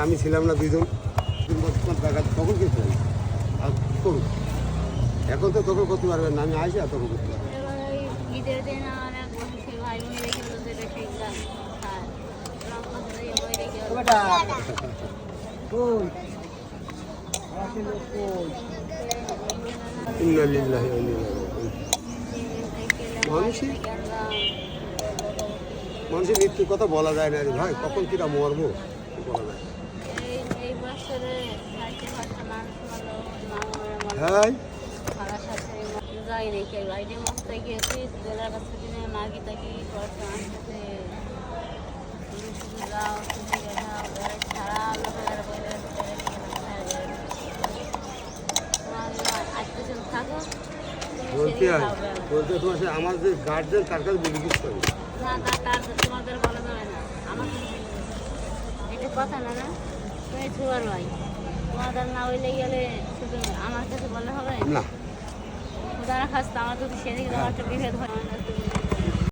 আমি ছিলাম না দুজন টাকা তখন কিন্তু আর করুন এখন তো তখন করতে পারবেন না, আমি আসি আর তখন করতে পারবেন। ঈদের দিন আমার এক বছর সেই ভাই বোন রেখে বলতে রেখে গেলাম ইন্না লিল্লাহি ওয়া ইন্না ইলাইহি রাজিউন। মানুষের মৃত্যুর কথা বলা যায় না রে ভাই, কখন কিরা মরবো বলা যায়। এই বছরে হ্যাঁ যাই রেখে বাইরে মস্ত গিয়েছি জেলার কাছে দিনে মাগি তাকি করছে আমার সাথে যাও সারা লোকের আজকে থাকো বলতে বলতে তোমার আমার যে গার্জেন তার কাছে বলি কিছু করি না, তার তোমাদের বলা যাবে না, আমার এটা কথা না। না তুমি ছোয়ার ভাই, তোমাদের না হইলে গেলে শুধু আমার কাছে বললে হবে না। যারা খাস আমার যদি সেদিকে তোমার একটা বিভেদ হয়